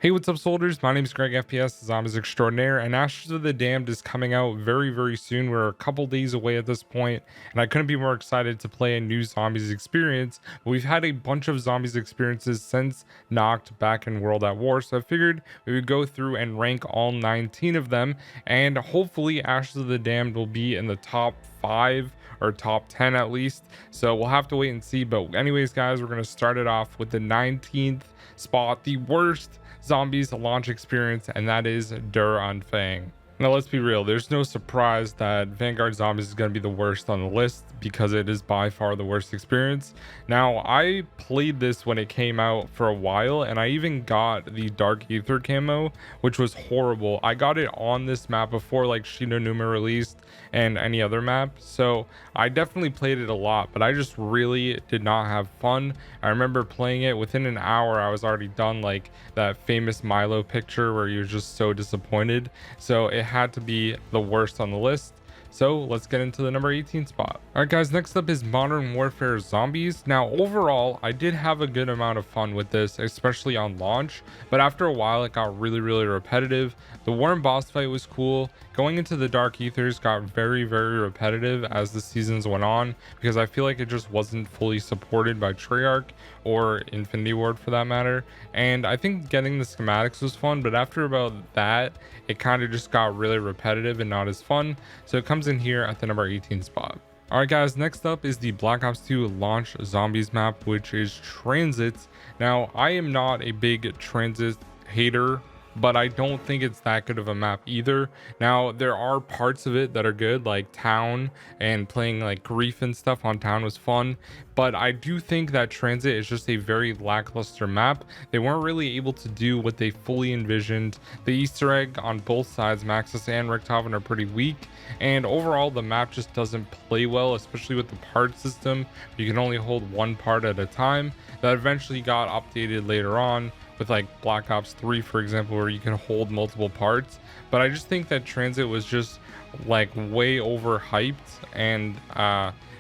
Hey, what's up, soldiers? My name is GregFPS, the Zombies Extraordinaire, and Ashes of the Damned is coming out very, very soon. We're a couple days away at this point, and I couldn't be more excited to play a new Zombies experience. But we've had a bunch of Zombies experiences since Knocked back in World at War, so I figured we would go through and rank all 19 of them, and hopefully Ashes of the Damned will be in the top 5 or top 10 at least. So we'll have to wait and see. But anyways, guys, we're going to start it off with the 19th spot, the worst Zombies launch experience, and that is Der Anfang. Now let's be real, there's no surprise that Vanguard Zombies is going to be the worst on the list because it is by far the worst experience. Now I played this when it came out for a while, and I even got the Dark Aether camo, which was horrible. I got it on this map before like Shinonuma released and any other map, so I definitely played it a lot, but I just really did not have fun. I remember playing it within an hour, I was already done, like that famous Milo picture where he was just so disappointed. So it had to be the worst on the list. So let's get into the number 18 spot. All right, guys, next up is Modern Warfare Zombies. Now, overall, I did have a good amount of fun with this, especially on launch, but after a while, it got really, really repetitive. The Worm boss fight was cool. Going into the Dark Aethers got very, very repetitive as the seasons went on, because I feel like it just wasn't fully supported by Treyarch or Infinity Ward for that matter. And I think getting the schematics was fun, but after about that, it kind of just got really repetitive and not as fun. So it comes in here at the number 18 spot. All right, guys, next up is the Black Ops 2 launch zombies map, which is Transit. Now, I am not a big Transit hater, but I don't think it's that good of a map either. Now, there are parts of it that are good, like Town, and playing like Grief and stuff on Town was fun, but I do think that Transit is just a very lackluster map. They weren't really able to do what they fully envisioned. The Easter egg on both sides, Maxis and Richthofen, are pretty weak, and overall the map just doesn't play well, especially with the part system. You can only hold one part at a time. That eventually got updated later on with like Black Ops 3, for example, where you can hold multiple parts. But I just think that Transit was just like way overhyped, and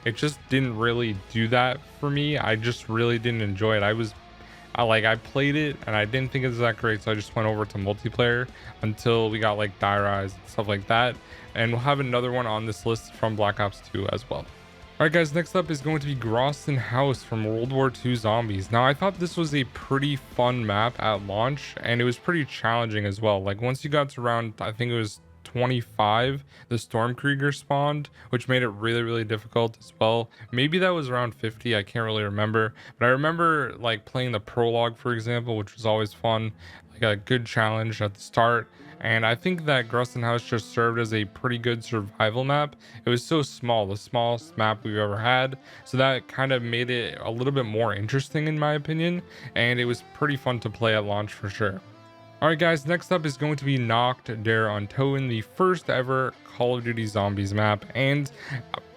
it just didn't really do that for me. I just really didn't enjoy it. I played it and I didn't think it was that great, so I just went over to multiplayer until we got like Die Rise and stuff like that. And we'll have another one on this list from Black Ops 2 as well. All right, guys, next up is going to be Groston House from World War II Zombies. Now, I thought this was a pretty fun map at launch, and it was pretty challenging as well. Like, once you got to around, I think it was 25, the Stormkrieger spawned, which made it really, really difficult as well. Maybe that was around 50, I can't really remember. But I remember, like, playing the prologue, for example, which was always fun. Like, a good challenge at the start. And I think that Groston House just served as a pretty good survival map. It was so small, the smallest map we've ever had. So that kind of made it a little bit more interesting in my opinion. And it was pretty fun to play at launch for sure. All right, guys, next up is going to be Nacht der Untoten, the first ever Call of Duty Zombies map. And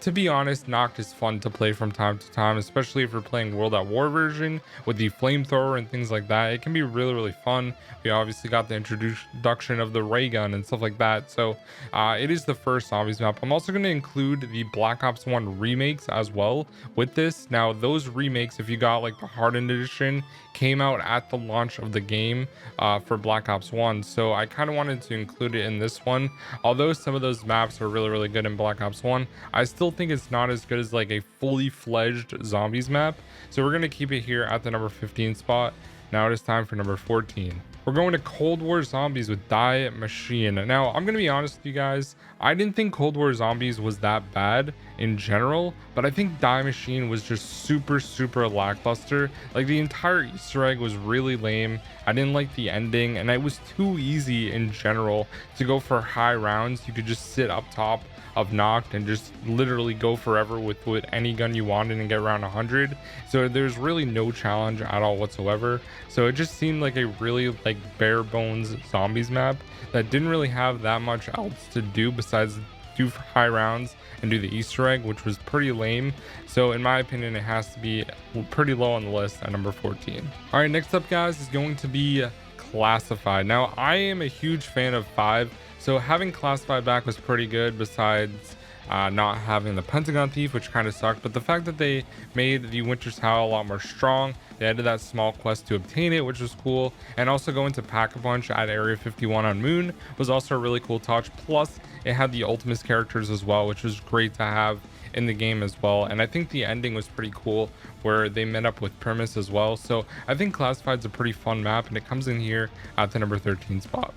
to be honest, Nacht is fun to play from time to time, especially if you're playing World at War version with the flamethrower and things like that. It can be really, really fun. We obviously got the introduction of the ray gun and stuff like that. So it is the first zombies map. I'm also going to include the Black Ops 1 remakes as well with this. Now, those remakes, if you got like the hardened edition, came out at the launch of the game for Black Ops 1. So I kind of wanted to include it in this one. Although some of those maps are really, really good in Black Ops 1, I still think it's not as good as like a fully fledged zombies map. So we're going to keep it here at the number 15 spot. Now it is time for number 14. We're going to Cold War Zombies with Die Machine. Now, I'm going to be honest with you guys. I didn't think Cold War Zombies was that bad in general, but I think Die Machine was just super, super lackluster. Like, the entire Easter egg was really lame. I didn't like the ending, and it was too easy in general to go for high rounds. You could just sit up top of Knocked and just literally go forever with any gun you wanted and get around 100. So there's really no challenge at all whatsoever. So it just seemed like a really like bare bones zombies map that didn't really have that much else to do besides do high rounds and do the Easter egg, which was pretty lame. So in my opinion, it has to be pretty low on the list at number 14. All right, next up, guys, is going to be Classified. Now, I am a huge fan of 5, so having Classified back was pretty good, besides not having the Pentagon Thief, which kind of sucked. But the fact that they made the Winter's Howl a lot more strong, They added that small quest to obtain it, which was cool. And also going to Pack-a-Punch at Area 51 on Moon was also a really cool touch. Plus, it had the Ultimus characters as well, which was great to have in the game as well. And I think the ending was pretty cool where they met up with Primus as well. So I think Classified's a pretty fun map, and it comes in here at the number 13 spot.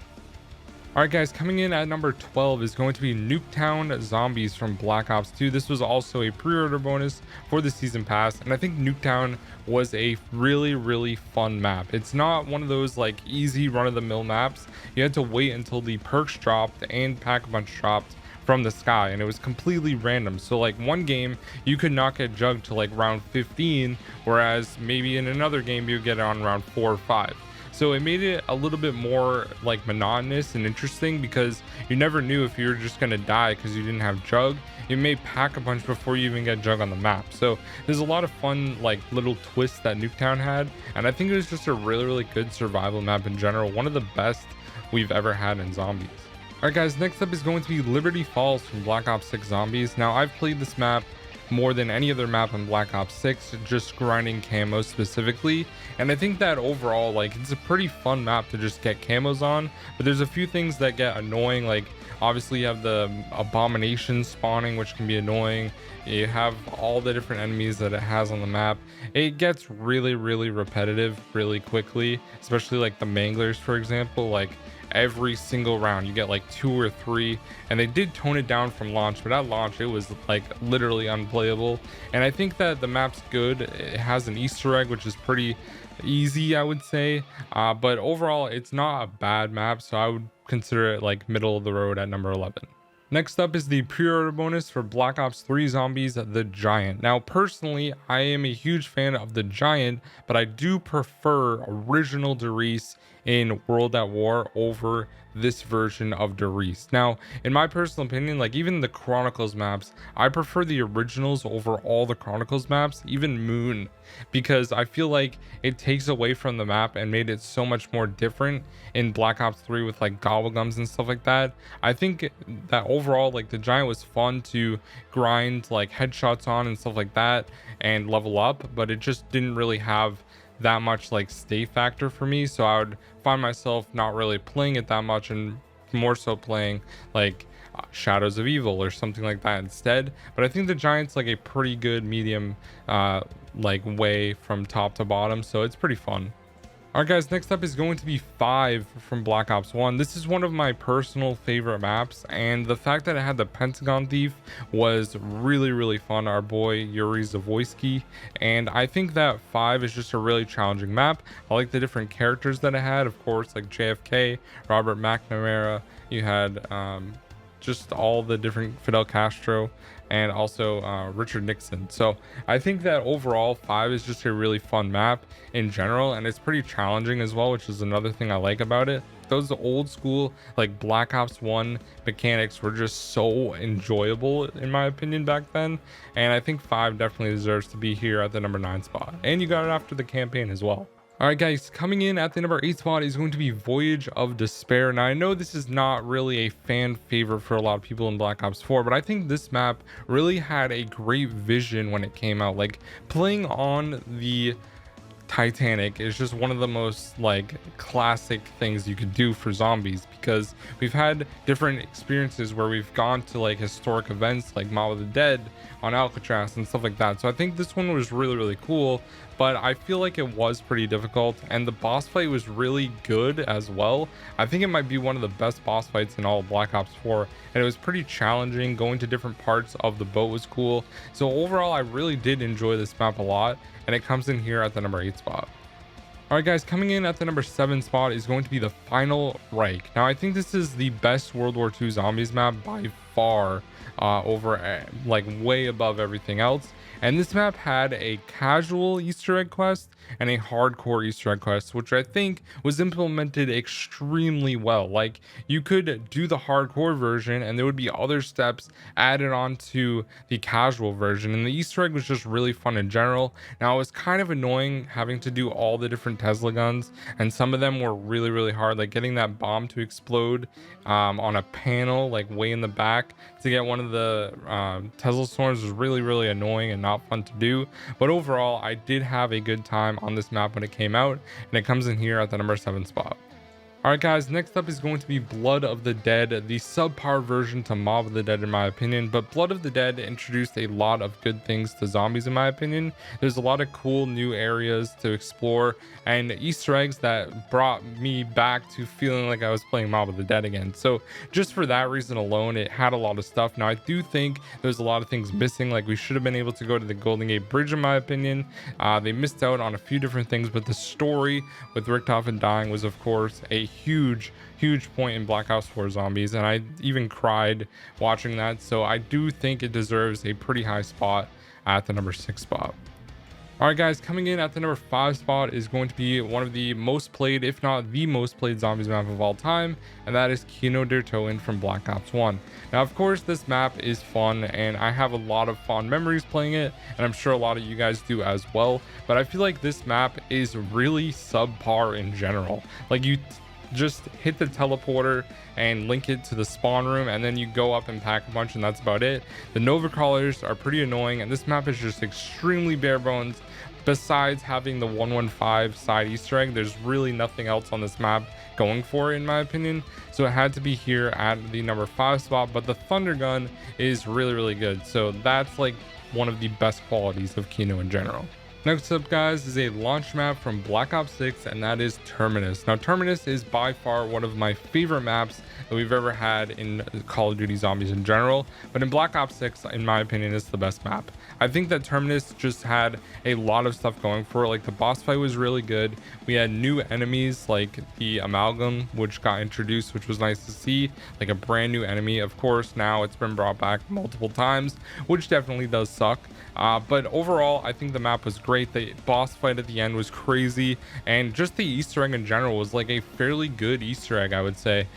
All right, guys, coming in at number 12 is going to be Nuketown Zombies from Black Ops 2. This was also a pre-order bonus for the season pass, and I think Nuketown was a really fun map. It's not one of those like easy run-of-the-mill maps. You had to wait until the perks dropped and Pack-a-Punch dropped from the sky, and it was completely random. So like one game you could not get jugged to like round 15, whereas maybe in another game you get it on round 4 or 5. So it made it a little bit more like monotonous and interesting because you never knew if you were just going to die because you didn't have jug. You may pack a punch before you even get jug on the map. So there's a lot of fun like little twists that Nuketown had, and I think it was just a really good survival map in general, one of the best we've ever had in zombies. Alright guys, next up is going to be Liberty Falls from Black Ops 6 Zombies. Now I've played this map more than any other map in Black Ops 6, just grinding camos specifically, and I think that overall like it's a pretty fun map to just get camos on, but there's a few things that get annoying. Like obviously you have the abomination spawning, which can be annoying. You have all the different enemies that it has on the map. It gets really repetitive really quickly, especially like the manglers, for example. Like every single round you get like 2 or 3, and they did tone it down from launch, but at launch it was like literally unplayable. And I think that the map's good. It has an Easter egg, which is pretty easy, I would say, but overall it's not a bad map, so I would consider it like middle of the road at number 11. Next up is the pre-order bonus for Black Ops 3 Zombies, the Giant. Now, personally, I am a huge fan of the Giant, but I do prefer original Derice in World at War over this version of Derice. Now, in my personal opinion, like even the Chronicles maps, I prefer the originals over all the Chronicles maps, even Moon, because I feel like it takes away from the map and made it so much more different in Black Ops 3 with like gobblegums and stuff like that. I think that overall, like the Giant was fun to grind like headshots on and stuff like that and level up, but it just didn't really have that much like stay factor for me, so I would find myself not really playing it that much and more so playing like Shadows of Evil or something like that instead. But I think the Giant's like a pretty good medium like way from top to bottom, so it's pretty fun. Alright guys, next up is going to be 5 from Black Ops 1. This is one of my personal favorite maps, and the fact that it had the Pentagon Thief was really fun. Our boy Yuri Zavoyski, and I think that 5 is just a really challenging map. I like the different characters that it had, of course, like JFK, Robert McNamara. You had just all the different Fidel Castro, and also Richard Nixon. So I think that overall 5 is just a really fun map in general, and it's pretty challenging as well, which is another thing I like about it. Those old school like Black Ops 1 mechanics were just so enjoyable in my opinion back then, and I think 5 definitely deserves to be here at the number 9 spot, and you got it after the campaign as well. Alright guys, coming in at the number 8 spot is going to be Voyage of Despair. Now I know this is not really a fan favorite for a lot of people in Black Ops 4, but I think this map really had a great vision when it came out. Like playing on the Titanic is just one of the most like classic things you could do for zombies, because we've had different experiences where we've gone to like historic events like Mall of the Dead on Alcatraz and stuff like that. So I think this one was really cool, but I feel like it was pretty difficult, and the boss fight was really good as well. I think it might be one of the best boss fights in all of Black Ops 4, and it was pretty challenging. Going to different parts of the boat was cool. So overall, I really did enjoy this map a lot, and it comes in here at the number 8 spot. Alright guys, coming in at the number 7 spot is going to be the Final Reich. Now I think this is the best World War II Zombies map by far, over like way above everything else. And this map had a casual Easter egg quest and a hardcore Easter egg quest, which I think was implemented extremely well. Like you could do the hardcore version and there would be other steps added on to the casual version, and the Easter egg was just really fun in general. Now it was kind of annoying having to do all the different Tesla guns, and some of them were really hard, like getting that bomb to explode on a panel like way in the back back to get one of the Tesla storms was really annoying and not fun to do. But overall, I did have a good time on this map when it came out, and it comes in here at the number 7 spot. Alright guys, next up is going to be Blood of the Dead, the subpar version to Mob of the Dead in my opinion, but Blood of the Dead introduced a lot of good things to zombies in my opinion. There's a lot of cool new areas to explore and Easter eggs that brought me back to feeling like I was playing Mob of the Dead again. So just for that reason alone, it had a lot of stuff. Now I do think there's a lot of things missing, like we should have been able to go to the Golden Gate Bridge in my opinion. They missed out on a few different things, but the story with Richtofen dying was of course a huge point in Black Ops 4 Zombies, and I even cried watching that. So I do think it deserves a pretty high spot at the number 6 spot. Alright guys, coming in at the number 5 spot is going to be one of the most played, if not the most played zombies map of all time, and that is Kino der Toten from Black Ops 1. Now of course this map is fun and I have a lot of fond memories playing it, and I'm sure a lot of you guys do as well, but I feel like this map is really subpar in general. Like you just hit the teleporter and link it to the spawn room, and then you go up and pack a bunch, and that's about it. The Nova crawlers are pretty annoying, and this map is just extremely bare bones. Besides having the 115 side Easter egg, there's really nothing else on this map going for it in my opinion, so it had to be here at the number 5 spot. But the Thunder Gun is really good, so that's like one of the best qualities of Kino in general. Next up guys is a launch map from Black Ops 6, and that is Terminus. Now Terminus is by far one of my favorite maps that we've ever had in Call of Duty Zombies in general, but in Black Ops 6 in my opinion it's the best map. I think that Terminus just had a lot of stuff going for it. Like the boss fight was really good. We had new enemies like the Amalgam, which got introduced, which was nice to see, like a brand new enemy. Of course now it's been brought back multiple times, which definitely does suck, but overall I think the map was great. The boss fight at the end was crazy, and just the Easter egg in general was like a fairly good Easter egg, I would say.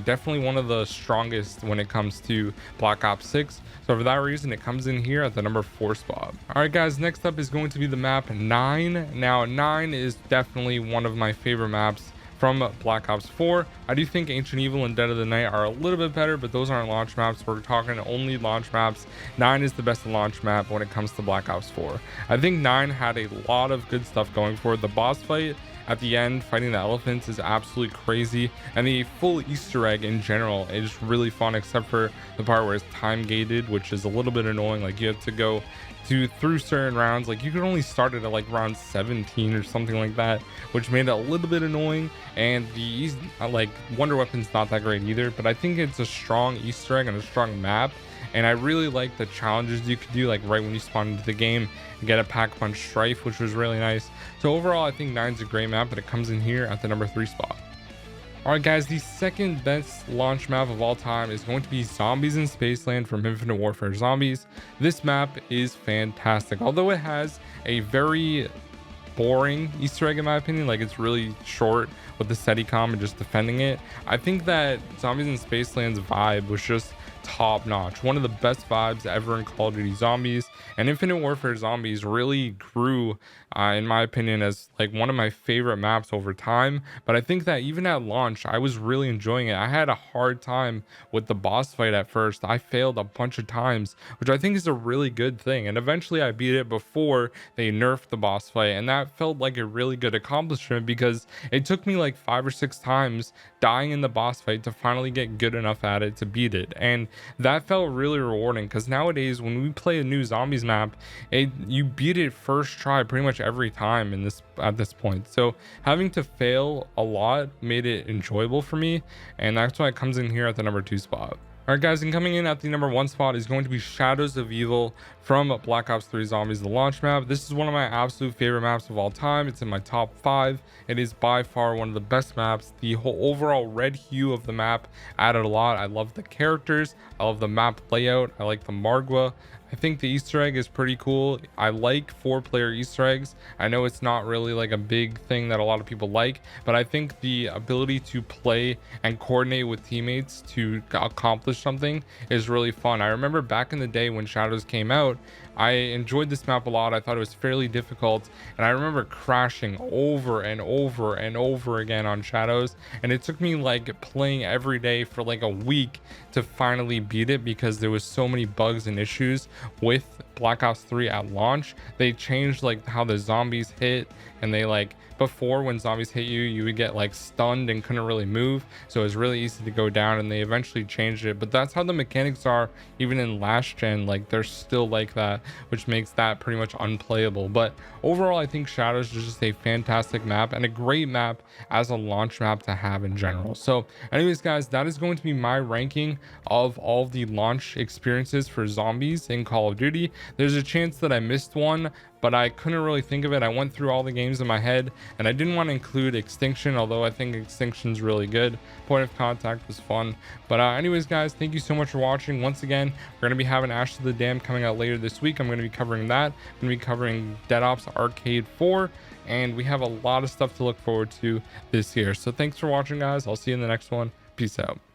Definitely one of the strongest when it comes to Black Ops 6. So for that reason, it comes in here at the number 4 spot. All right, guys, next up is going to be the map 9. Now, 9 is definitely one of my favorite maps from Black Ops 4. I do think Ancient Evil and Dead of the Night are a little bit better, but those aren't launch maps. We're talking only launch maps. 9 is the best launch map when it comes to Black Ops 4. I think 9 had a lot of good stuff going for it. The boss fight at the end, fighting the elephants, is absolutely crazy, and the full Easter egg in general is really fun, except for the part where it's time gated, which is a little bit annoying. Like you have to go through certain rounds, like you could only start it at like round 17 or something like that, which made it a little bit annoying. And the like wonder weapon's not that great either, but I think it's a strong Easter egg and a strong map, and I really like the challenges you could do, like right when you spawn into the game, get a pack-punch strife, which was really nice. So overall I think 9's a great map, but it comes in here at the number 3 spot. Alright guys, the second best launch map of all time is going to be Zombies in Spaceland from Infinite Warfare Zombies. This map is fantastic, although it has a very boring Easter egg in my opinion. Like it's really short with the Steadicam and just defending it. I think that Zombies in Spaceland's vibe was just top notch, one of the best vibes ever in Call of Duty Zombies, and Infinite Warfare Zombies really grew in my opinion as like one of my favorite maps over time. But I think that even at launch I was really enjoying it. I had a hard time with the boss fight at first. I failed a bunch of times, which I think is a really good thing, and eventually I beat it before they nerfed the boss fight, and that felt like a really good accomplishment because it took me like 5 or 6 times dying in the boss fight to finally get good enough at it to beat it. And that felt really rewarding, because nowadays when we play a new zombies map, you beat it first try pretty much every time at this point. So having to fail a lot made it enjoyable for me, and that's why it comes in here at the number 2 spot. Alright guys, and coming in at the number 1 spot is going to be Shadows of Evil from Black Ops 3 Zombies, the launch map. This is one of my absolute favorite maps of all time. It's in my top 5. It is by far one of the best maps. The whole overall red hue of the map added a lot. I love the characters. I love the map layout. I like the Margwa. I think the Easter egg is pretty cool. I like 4-player Easter eggs. I know it's not really like a big thing that a lot of people like, but I think the ability to play and coordinate with teammates to accomplish something is really fun. I remember back in the day when Shadows came out, I enjoyed this map a lot. I thought it was fairly difficult, and I remember crashing over and over and over again on Shadows, and it took me like playing every day for like a week to finally beat it because there was so many bugs and issues with Black Ops 3 at launch. They changed like how the zombies hit, and they like, before when zombies hit you, you would get like stunned and couldn't really move, so it was really easy to go down, and they eventually changed it. But that's how the mechanics are even in last gen. Like they're still like that, which makes that pretty much unplayable. But overall, I think Shadows is just a fantastic map and a great map as a launch map to have in general. So anyways guys, that is going to be my ranking of all the launch experiences for zombies in Call of Duty. There's a chance that I missed one, but I couldn't really think of it. I went through all the games in my head, and I didn't want to include Extinction, although I think Extinction's really good. Point of Contact was fun. But anyways guys, thank you so much for watching. Once again, we're going to be having Ash to the Dam coming out later this week. I'm going to be covering that. I'm going to be covering Dead Ops Arcade 4, and we have a lot of stuff to look forward to this year. So thanks for watching guys. I'll see you in the next one. Peace out.